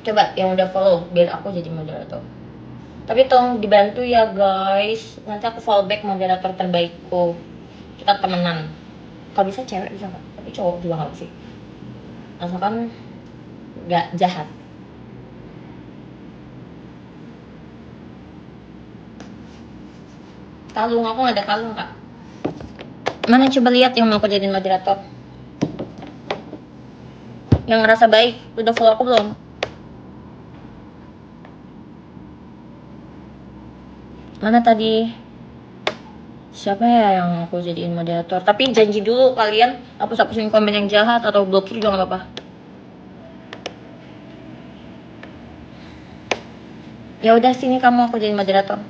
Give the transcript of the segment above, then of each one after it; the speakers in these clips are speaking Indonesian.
Coba yang udah follow biar aku jadi moderator. Tapi tolong dibantu ya guys. Nanti aku follow back moderator terbaikku. Kita temenan. Kalau bisa cewek bisa nggak? Tapi cowok juga nggak sih. Asalkan nggak jahat. Kalung aku nggak ada kalung kak. Mana coba lihat yang mau aku jadiin moderator. Yang ngerasa baik udah follow aku belum? Mana tadi? Siapa ya yang aku jadiin moderator? Tapi janji dulu kalian hapus-hapusin komen yang jahat atau blokir juga nggak apa-apa. Ya udah sini kamu aku jadiin moderator.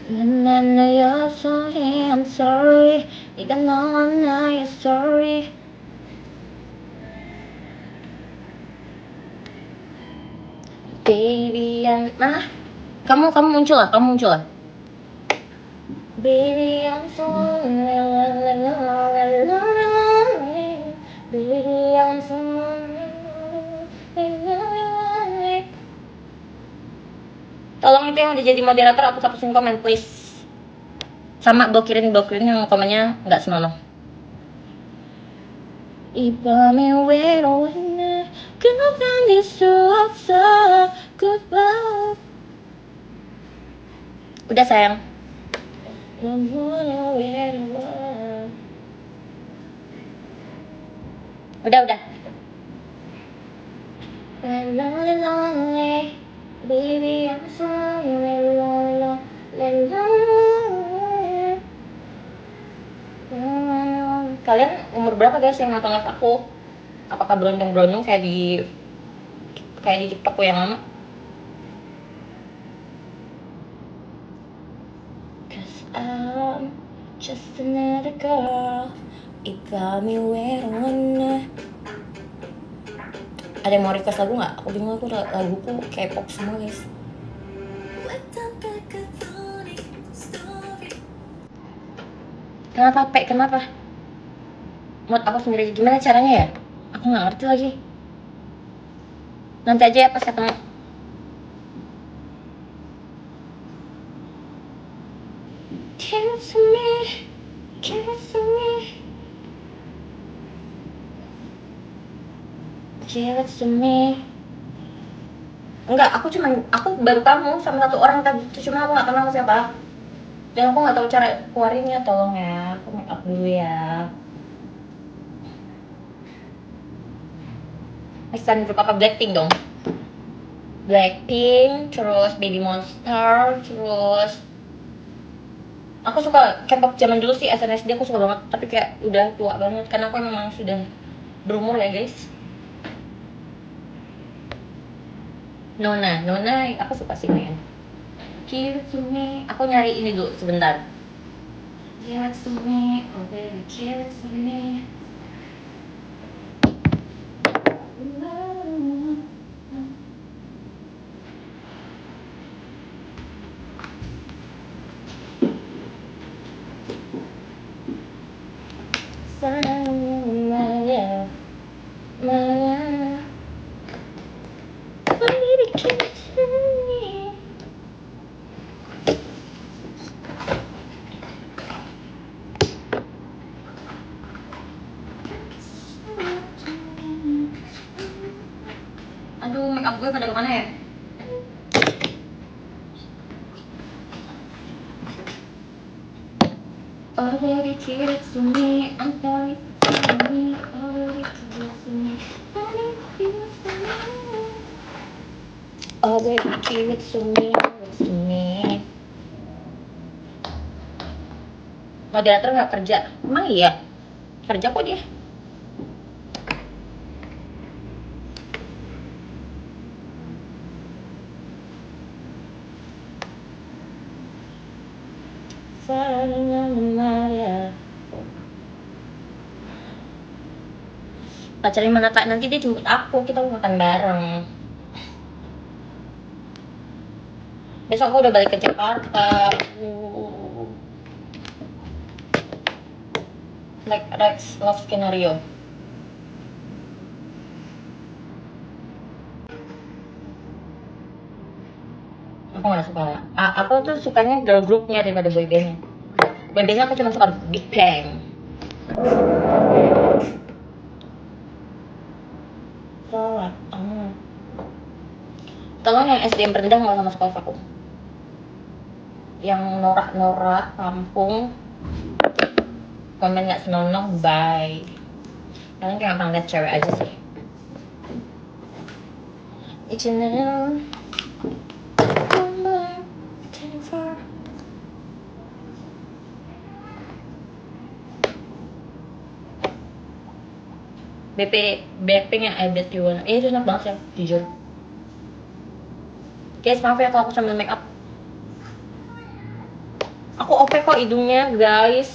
You're sorry, I'm sorry. You don't know you're sorry. Baby, mana? Kamu muncul lah, Baby, I'm sorry. Baby, I'm sorry. Tolong itu yang udah jadi moderator hapus-hapusin komen please. Sama blokirin yang komennya nggak senonoh. 이밤이 외로웠네 그만 수 없어 goodbye. Udah sayang. Udah. Lonely, baby I'm sorry, Kalian umur berapa guys yang nonton live aku? Apakah berondong-berondong kayak di TikTokku yang lama? Cause I'm just another girl. Ipami werona. Ada yang mau request lagu nggak? Aku bingung, aku laguku K-pop semua guys. Kenapa Pe? Kenapa? Mood aku sendiri gimana caranya ya? Aku nggak ngerti lagi. Nanti aja ya pas ketemu. Give it to me, give it to me, give it to me. Enggak, aku baru kamu sama satu orang tadi, cuma aku nggak kenal siapa. Dan aku nggak tahu cara keluarinnya, tolong ya. Aku make up dulu ya. Next time grup apa? Blackpink dong. Blackpink, terus Baby Monster, terus aku suka K-pop zaman dulu sih, SNSD aku suka banget, tapi kayak udah tua banget karena aku memang sudah berumur ya guys. Nona, aku suka sih main. Give it to me, aku nyari ini dulu sebentar. Give it to me, oh baby, give it to me. Maya, baby, give it to me. Aduh, make up gue pada kemana ya? Oh baby, give it to me. I'm sorry for me. Oh baby, give it to me. Oh baby, give it to me. Moderator nggak kerja? Emang iya? Kerja kok dia? Pacarnya mana kak? Nanti dia jemput aku, kita mau makan bareng. Besok aku udah balik ke Jakarta. like Rex Love Skenario. Aku nggak suka ya. Aku tuh sukanya girl groupnya daripada boy bandnya. Boy bandnya aku cuma suka Big Bang. Salah. Tolong yang SDM rendah nggak sama sekolah aku. Yang norak-norak kampung komen nggak senonoh, bye. Kalian kayak pernah liat cewek aja sih. It's in the Blackpink yang I Bet You Wanna. Itu enak banget ya, jujur. Guys, maaf ya kalau aku sambil make up. Aku OP kok hidungnya, guys.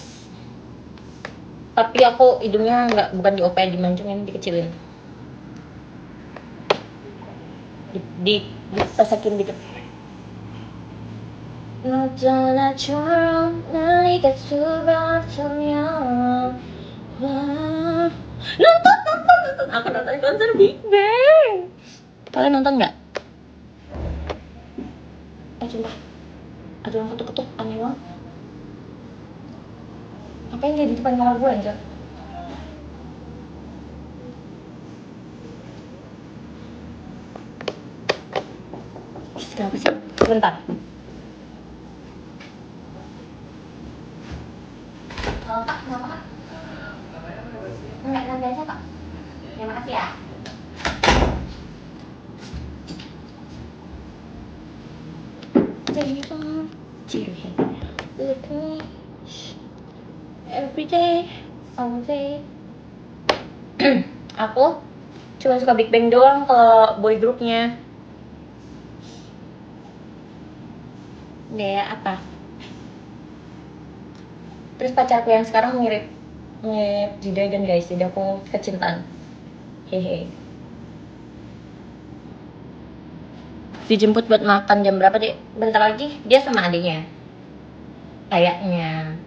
Tapi aku hidungnya bukan di OP, dimancungin, dikecilin. Dipesakin dikit. 너떠나처럼 나이가 수박처럼 nonton aku nonton konser Big Bang. Kalian nonton nggak? Sumpah ada yang ketuk-ketuk aneh banget. Apa yang di depan kamar gue aja? Kenapa sih? Bentar. Kak, kenapa kak? Enggak, nanti aja kak. Terima kasih ya. Look at me every day, all day. Aku cuma suka Big Bang doang kalau boy groupnya. Ya apa? Terus pacarku yang sekarang mirip G-Dragon guys, jadi aku kecintaan. Hehe. Dijemput buat makan jam berapa deh? Bentar lagi dia sama adiknya. Kayaknya.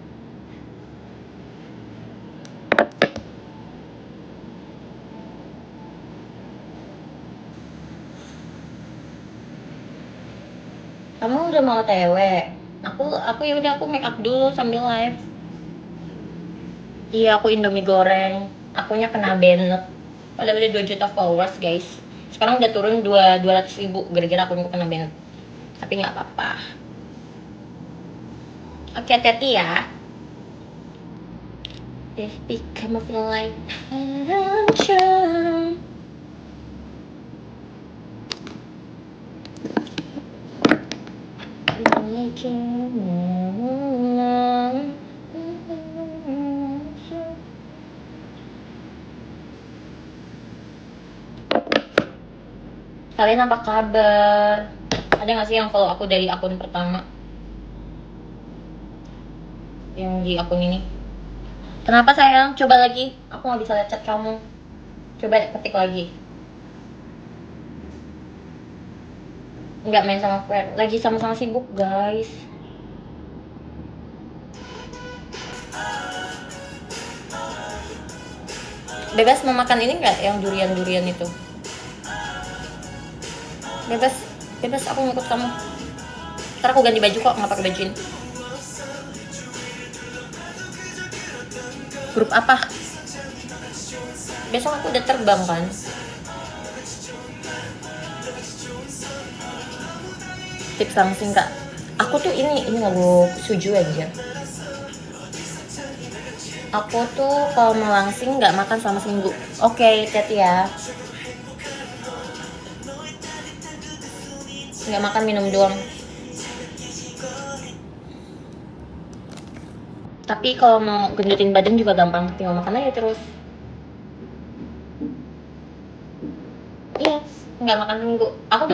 Kamu udah mau TW? Aku yaudah aku make up dulu sambil live. Iya, aku Indomie goreng. Akunya kena banned. Padahal udah 2 juta followers guys. Sekarang udah turun 200.000 gara-gara aku kena banned. Tapi nggak apa-apa. Oke, hati-hati ya. This become a like adventure. Kalian apa kabar? Ada nggak sih yang follow aku dari akun pertama? Yang di akun ini. Kenapa sayang? Coba lagi. Aku nggak bisa lihat chat kamu. Coba ketik lagi. Nggak main sama friend. Lagi sama-sama sibuk guys. Bebas mau makan ini nggak? Yang durian-durian itu. Bebas aku ngikut kamu. Ntar aku ganti baju kok, nggak pakai baju ini. Grup apa? Besok aku udah terbang kan. Tips langsing kak. Aku tuh ini lagu suju aja. Aku tuh kalau mau langsing nggak makan selama seminggu. Oke, hati-hati ya. Nggak makan, minum doang. Tapi kalau mau gendutin badan juga gampang, tinggal makan aja terus. Iya, nggak makan seminggu. Aku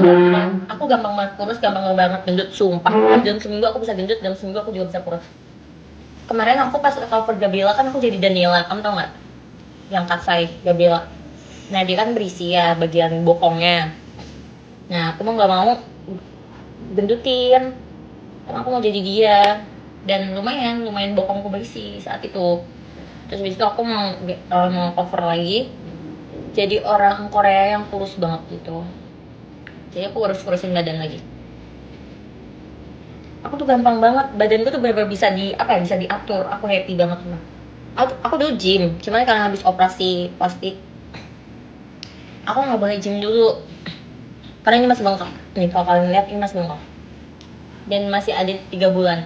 gampang banget kurus, gampang banget gendut, sumpah. Dalam seminggu aku bisa gendut, dalam seminggu aku juga bisa kurus. Kemarin aku pas cover Gabriela kan aku jadi Daniela, kamu tau nggak? Yang Kasai Gabriela. Nah dia kan berisi ya bagian bokongnya. Nah aku mau nggak mau gendutin, karena aku mau jadi dia. Dan lumayan bokongku berisi saat itu. Terus habis itu aku mau cover lagi jadi orang Korea yang kurus banget gitu. Jadi aku harus kurusin badan lagi. Aku tuh gampang banget, badanku tuh bener-bener bisa bisa diatur. Aku happy banget mah. Aku dulu gym, cuman karena habis operasi plastik, aku nggak boleh gym dulu. Karena ini masih bengkak. Nih kalau kalian lihat ini masih bengkak. Dan masih ada 3 bulan.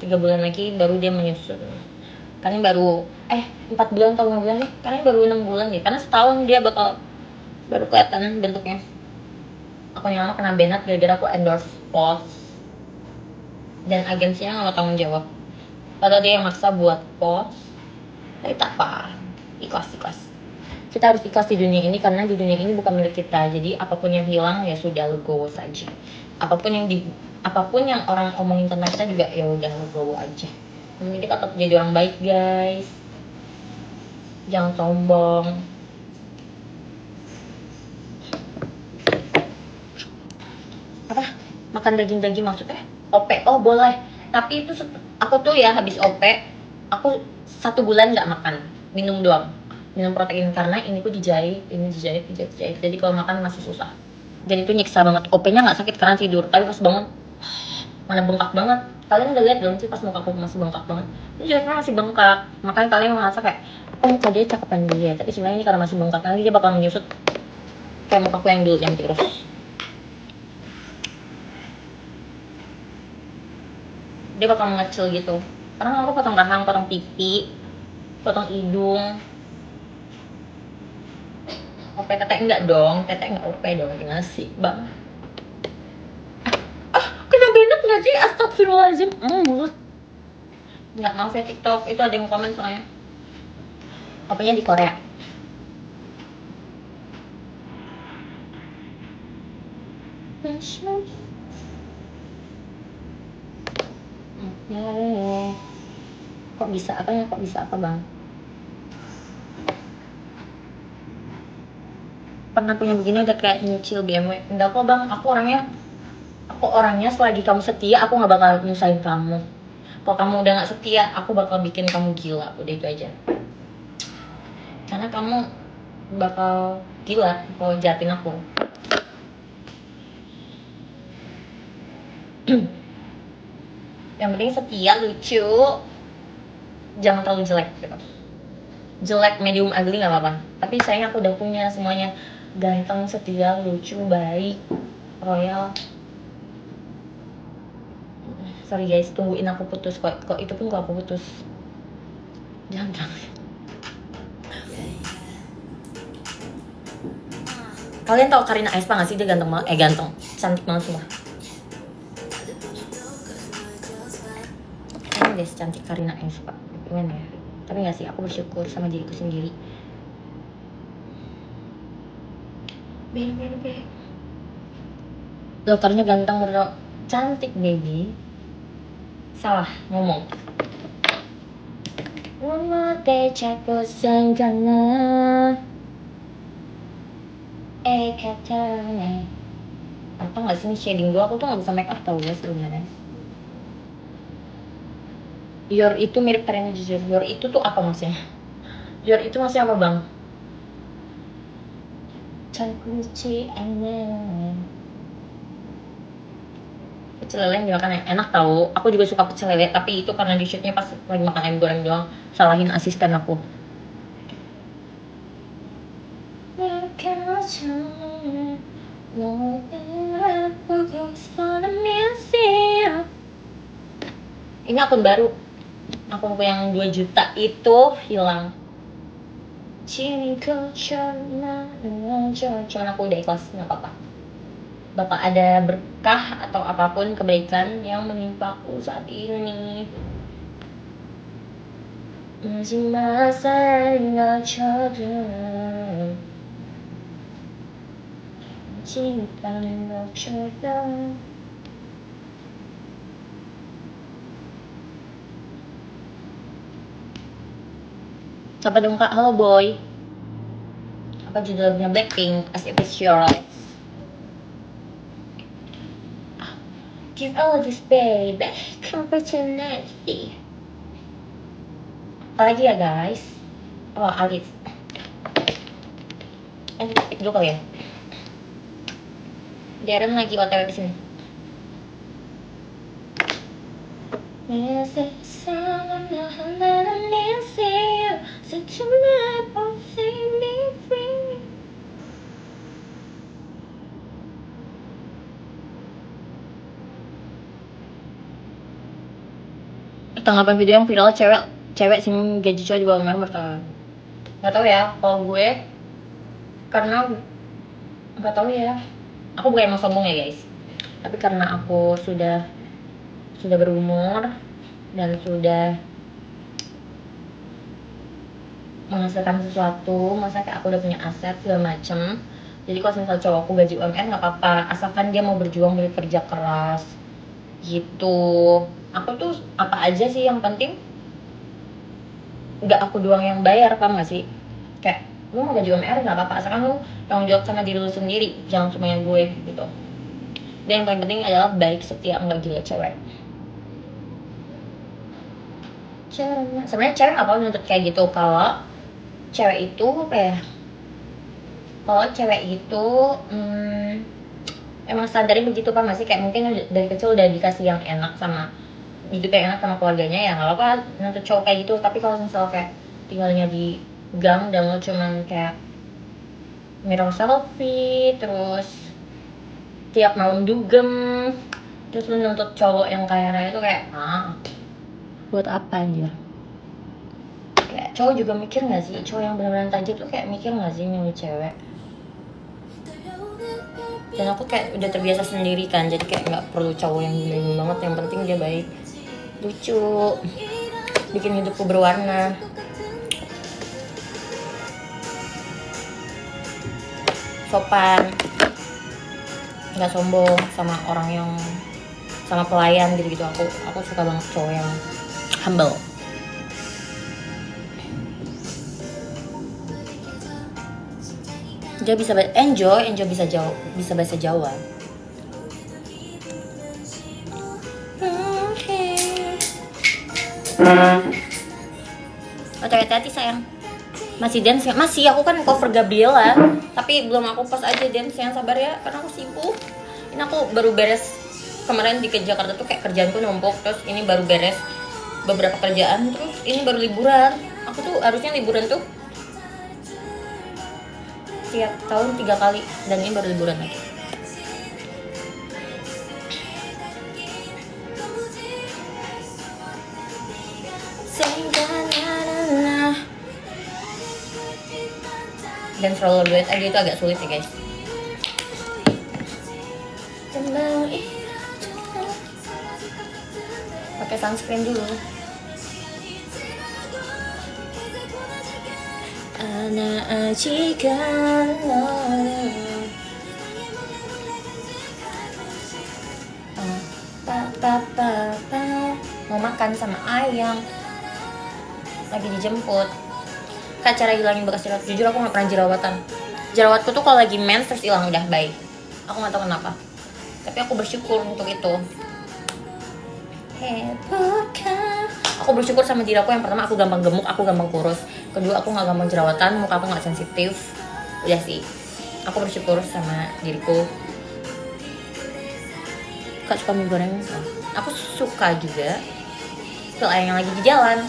3 bulan lagi baru dia menyusut. Karena baru 4 bulan atau 5 bulan nih. Karena baru 6 bulan nih. Karena setahun dia baru kelihatan bentuknya. Aku yang lama kena banned gara-gara aku endorse post. Dan agensinya nggak mau tanggung jawab. Padahal dia yang maksa buat post. Tapi tak apa. Ikhlas. Kita harus ikhlas di dunia ini karena di dunia ini bukan milik kita. Jadi apapun yang hilang ya sudah legowo saja. Apapun yang orang omongin tentang kita juga ya udah legowo aja. Jadi kita tetap jadi orang baik, guys. Jangan sombong. Apa? Makan daging-daging maksudnya? OP. Oh, boleh. Tapi itu aku tuh ya habis OP, aku 1 bulan nggak makan, minum doang. Minum protein karena ini tuh dijahit. Jadi kalau makan masih susah. Dan itu nyiksa banget. OP-nya nggak sakit karena tidur, tapi pas bangun mana bengkak banget. Kalian udah lihat belum sih pas muka aku masih bengkak banget? Ini juga masih bengkak. Makanya kalian merasa kayak, oh muka dia cakepan dia. Tapi sebenarnya ini karena masih bengkak, nanti dia bakal menyusut kayak muka aku yang dulu yang tirus. Dia bakal mengecil gitu. Karena aku potong rahang, potong pipi, potong hidung. OP tete enggak dong, tete enggak OP dong, gimana sih bang? Kena banned nggak sih? Astagfirullahaladzim. Nggak, maaf ya TikTok, itu ada yang komen soalnya. OP-nya di Korea. Kok bisa apa bang? Pernah punya begini udah kayak nyicil BMW. Enggak kok bang, aku orangnya selagi kamu setia aku nggak bakal nyusahin kamu. Kalau kamu udah nggak setia aku bakal bikin kamu gila, udah itu aja. Karena kamu bakal gila kalau jahatin aku. Yang penting setia, lucu, jangan terlalu jelek gitu. Jelek, medium, ugly nggak apa-apa, tapi sayang aku udah punya semuanya. Ganteng, setia, lucu, baik, royal. Sorry guys, tungguin aku putus. Kok itu pun kok aku putus. Jangan. Kalian tau Karina Aespa gak sih? Dia ganteng banget, cantik banget semua. Kayaknya guys, cantik Karina Aespa. Gimana ya? Tapi gak sih, aku bersyukur sama diriku sendiri. Baby. Dokternya ganteng, bro. Cantik, baby. Salah ngomong. Te jago sanggana. Katanya. Apa gak sih ini shading gue? Aku tuh gak bisa make up tau guys sebenarnya. Your itu mirip Karina jujur. Your itu tuh apa maksudnya? Your itu maksudnya apa bang? Kunci aneh. Pecel lele yang dimakan yang enak tahu. Aku juga suka pecel lele, tapi itu karena di shootnya pas lagi makan ayam goreng doang. Salahin asisten aku. Ini akun baru. Akunku yang 2 juta itu hilang. Cuman aku udah ikhlas, nggak apa-apa. Bapak ada berkah atau apapun kebaikan yang menimpaku saat ini. Siapa dong kak? Halo boy. Apa judulnya? Blackpink, As If It's Your Life. Give all this baby, come to nasty. Apalagi ya guys? Oh, Alif. Ketik dulu kali ya. Darren lagi OTW di sini. Is it someone that I miss you? Such a map of me free. Tanggapan video yang viral cewek sing gaji cowok di bawah umur nggak tahu ya kalau gue, karena nggak tahu ya, aku bukan emang sombong ya guys, tapi karena aku sudah berumur dan sudah menghasilkan sesuatu, masa kayak aku udah punya aset segala macem. Jadi kalau misalnya cowok aku gaji UMR nggak apa-apa, asalkan dia mau berjuang dari kerja keras gitu. Aku tuh apa aja sih, yang penting nggak aku doang yang bayar, paham nggak sih? Kayak lu mau gaji UMR nggak apa-apa, asalkan lu tanggung jawab sama diri lu sendiri, jangan semuanya gue gitu. Dan yang paling penting adalah baik, setia, nggak gila cewek. Sebenarnya cewek nggak apa nuntut kayak gitu, kalau cewek itu emang standarnya begitu, pak, masih kayak mungkin dari kecil udah dikasih yang enak sama hidup yang enak sama keluarganya, ya nggak apa-apa nuntut cowok kayak gitu. Tapi kalau misalnya kayak tinggalnya di gang dan lo cuman kayak mirror selfie terus tiap malam dugem, terus lo nuntut cowok yang kaya raya itu kayak buat apa aja? Kayak cowok juga mikir nggak sih, cowok yang benar-benar tajir tuh kayak mikir nggak sih milih cewek? Dan aku kayak udah terbiasa sendiri kan, jadi kayak nggak perlu cowok yang gini banget, yang penting dia baik, lucu, bikin hidupku berwarna, sopan, nggak sombong sama orang yang sama pelayan gitu-gitu. Aku suka banget cowok yang humble. Dia bisa enjoy bisa bahasa Jawa. Hati-hati sayang. Masih dance ya? Masih, aku kan cover Gabriela, tapi belum aku post aja dance yang, sabar ya, karena aku sibuk. Ini aku baru beres kemarin di Jakarta tuh, kayak kerjaanku numpuk, terus ini baru beres beberapa kerjaan, terus ini baru liburan. Aku tuh harusnya liburan tuh tiap tahun 3 kali, dan ini baru liburan lagi. Dan solo duet aja itu agak sulit ya guys. Pakai sunscreen dulu. Anak ajikan mau makan sama ayang, lagi dijemput. Kak, cara hilangin bekas jerawat, jujur aku nggak pernah jerawatku tuh kalau lagi mens terus hilang udah, bye. Aku nggak tahu kenapa, tapi aku bersyukur untuk itu. Aku bersyukur sama diri aku, yang pertama aku gampang gemuk, aku gampang kurus, kedua aku nggak gampang jerawatan, muka aku nggak sensitif. Udah sih, aku bersyukur sama diriku. Kak suka mie goreng? Aku suka juga. Spill ayam yang lagi di jalan.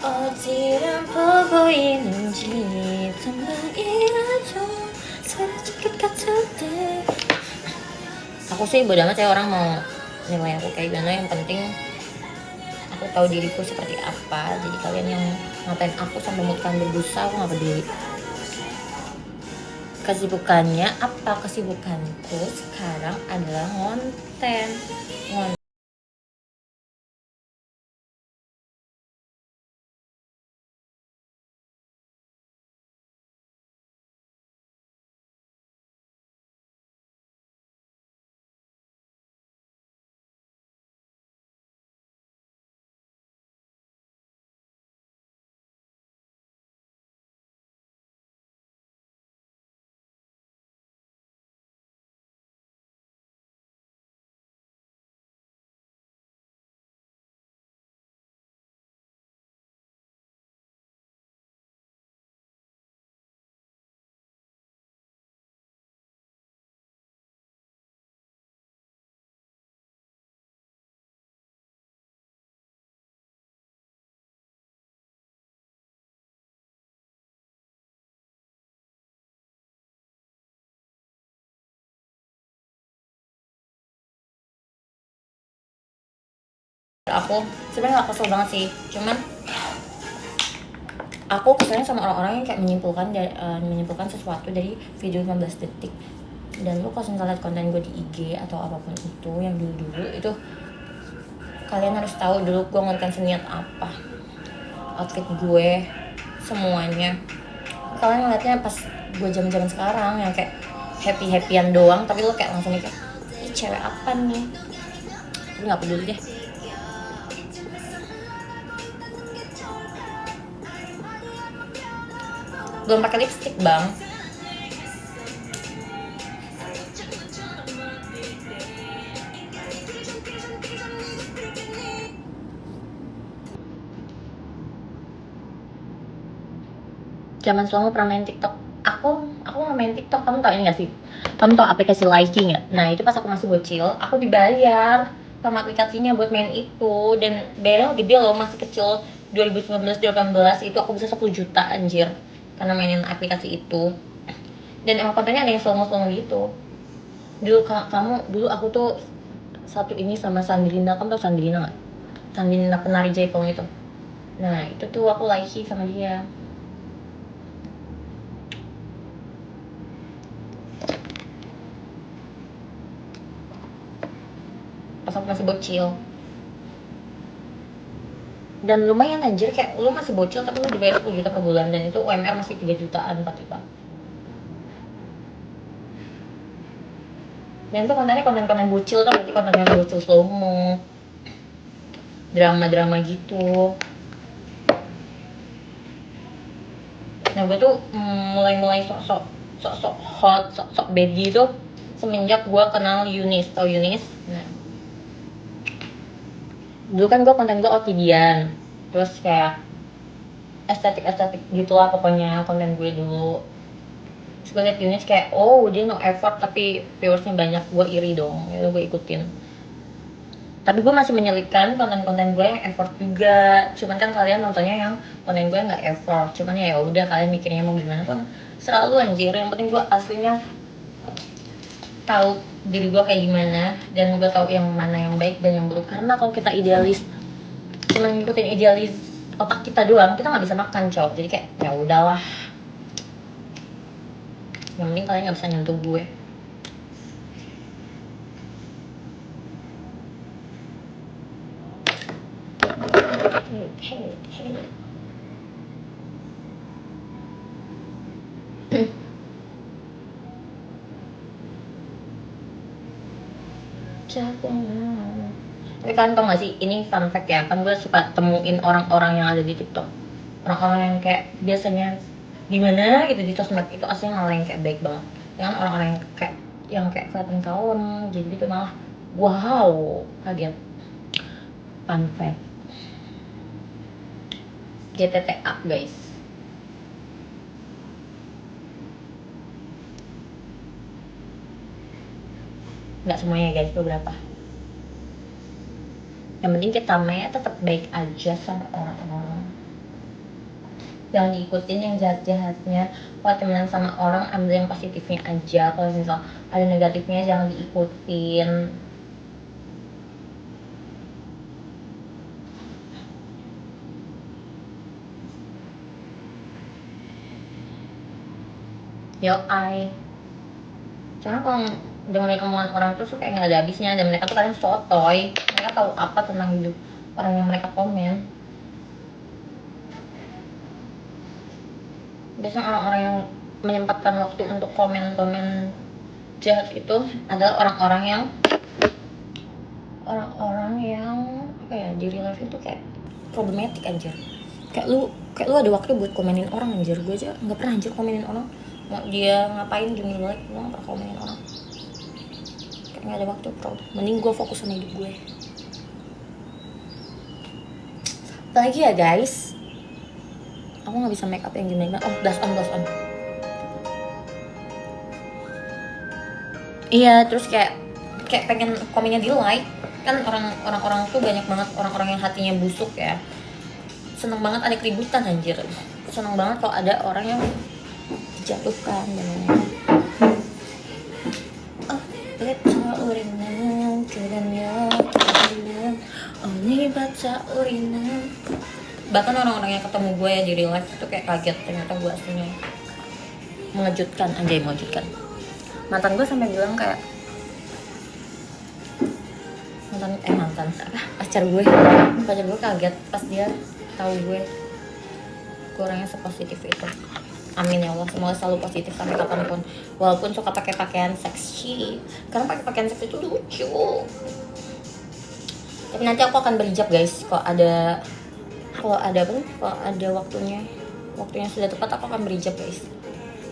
어디를 보고 있는지 정말이라도 솔직히 같은데. Aku sih bodo amat ya orang mau nilai aku kayak gimana, yang penting aku tahu diriku seperti apa. Jadi kalian yang ngatain aku sampai mutukan berbusa, aku nggak peduli. Kesibukannya apa? Kesibukanku sekarang adalah ngonten. Aku sebenarnya gak kesel banget sih, cuman aku keselnya sama orang-orang yang kayak menyimpulkan sesuatu dari video 15 detik. Dan lu kalau misalnya lihat konten gue di IG atau apapun itu yang dulu itu, kalian harus tahu dulu gue ngonten seniat apa, outfit gue, semuanya. Kalian ngeliatnya pas gue zaman sekarang yang kayak happy-happyan doang, tapi lo kayak langsung mikir, ini cewek apa nih? Gue nggak peduli deh. Belum pakai lipstick bang. Zaman selama pernah main TikTok. Aku nggak main TikTok. Kamu tau ini nggak sih? Kamu tau aplikasi Likee nggak? Nah itu pas aku masih bocil, aku dibayar sama aplikasinya buat main itu, dan bayarnya gede loh, masih kecil. 2019-2018 itu aku bisa 10 juta anjir karena mainin aplikasi itu. Dan emang kontennya ada yang slow gitu. Dulu aku tuh satu ini sama Sandrina. Kamu tau Sandrina nggak? Sandrina penari Jaipong itu. Nah itu tuh aku Likee sama dia. Pas aku masih bocil. Dan lumayan anjir, kayak lu masih bocil tapi lu dibayar 10 juta per bulan, dan itu UMR masih 3 jutaan, 4 juta. Dan itu kontennya konten bocil, tuh berarti konten bocil slow mo, drama gitu. Nah gue tuh mulai sok hot, sok baby tuh semenjak gue kenal Yunis. Tau Yunis? Nah dulu kan gue konten gue Otidian, terus kayak estetik gitulah pokoknya konten gue dulu. Terus gue liat Yunis kayak, oh dia no effort tapi viewersnya banyak, gue iri dong, ya gue ikutin. Tapi gue masih menyelipkan konten gue yang effort juga. Cuman kan kalian nontonnya yang konten gue nggak effort. Cuman ya udah, kalian mikirnya mau gimana pun selalu anjir. Yang penting gue aslinya tahu diri gue kayak gimana, dan gue tahu yang mana yang baik dan yang buruk. Karena kalau kita idealis, cuma ngikutin idealis otak kita doang, kita nggak bisa makan cowok. Jadi kayak ya udahlah, yang penting kalian nggak bisa nyentuh gue. Tapi kalian tau gak sih, ini fun fact ya, kan gue suka temuin orang-orang yang ada di TikTok. Orang-orang yang kayak biasanya gimana gitu di sosmed, itu aslinya malah yang kayak baik banget. Dengan orang-orang yang kayak kelihatan kalem, jadi itu malah wow, kaget. Fun fact, GTTA guys. Nggak semuanya guys, beberapa. Yang penting kita mainnya tetap baik aja sama orang-orang. Jangan diikutin yang jahat-jahatnya. Kalau temenan sama orang, ambil yang positifnya aja. Kalau misal ada negatifnya, jangan diikutin. Karena kalau dengerin omongan orang tuh kayak nggak ada habisnya, dan mereka tuh kadang sotoy. Mereka tahu apa tentang hidup orang yang mereka komen. Biasanya orang-orang yang menyempatkan waktu untuk komen-komen jahat itu adalah orang-orang yang apa ya, di real life itu kayak problematik anjir. Kayak lu ada waktu buat komenin orang anjir. Gue aja nggak pernah anjir komenin orang. Mau dia ngapain jumlah balik, gue nggak pernah komenin orang. Kayak nggak ada waktu bro. Mending gue fokus sama hidup gue. Apalagi ya guys, aku nggak bisa make up yang gimana. Oh, blush on. Iya, terus kayak pengen komennya di like. Kan orang-orang tuh banyak banget orang-orang yang hatinya busuk ya. Seneng banget ada keributan anjir. Seneng banget kalau ada orang yang dijatuhkan dan lain-lain. Oh, let's all remember Oni baca urinan. Bahkan orang-orang yang ketemu gue ya di real life itu kayak kaget ternyata gue aslinya mengejutkan, anjay mengejutkan. Mantan gue sampai bilang kayak mantan pacar gue kaget pas dia tahu gue orangnya sepositif itu. Amin ya Allah, semoga selalu positif sampai kapanpun. Walaupun suka pakai pakaian seksi, karena pakai pakaian seksi itu lucu. Tapi nanti aku akan berhijab guys. Kalau ada waktunya sudah tepat, aku akan berhijab guys.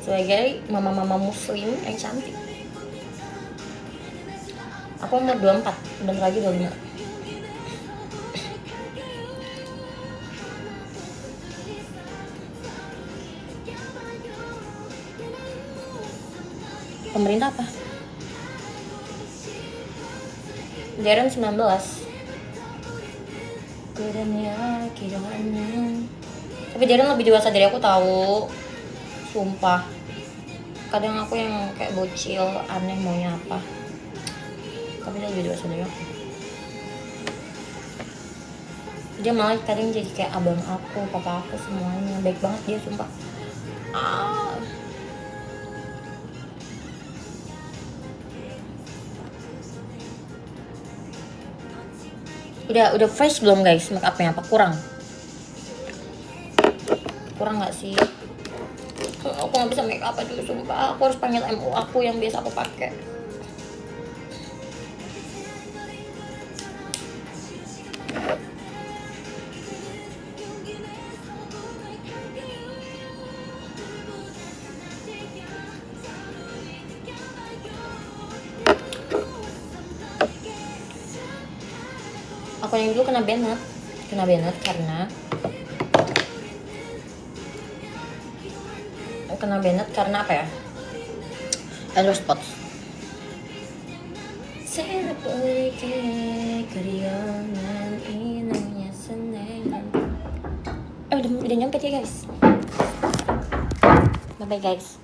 Sebagai mama-mama muslim yang cantik. Aku umur 24, bentar lagi 25. Pemerintah apa? Darren 19. Tapi Darren lebih dewasa dari aku tahu. Sumpah. Kadang aku yang kayak bocil, aneh maunya apa. Tapi dia lebih dewasa dari aku. Dia malah kadang jadi kayak abang aku, papa aku, semuanya. Baik banget dia, sumpah. Udah fresh belum guys make upnya? Apa kurang nggak sih? Aku nggak bisa make up dulu sumpah. Aku harus panggil MU aku yang biasa aku pakai. Aku yang dulu kena Bennett karena apa ya? Endorse spots. Udah nyampe ya guys. Bye bye guys.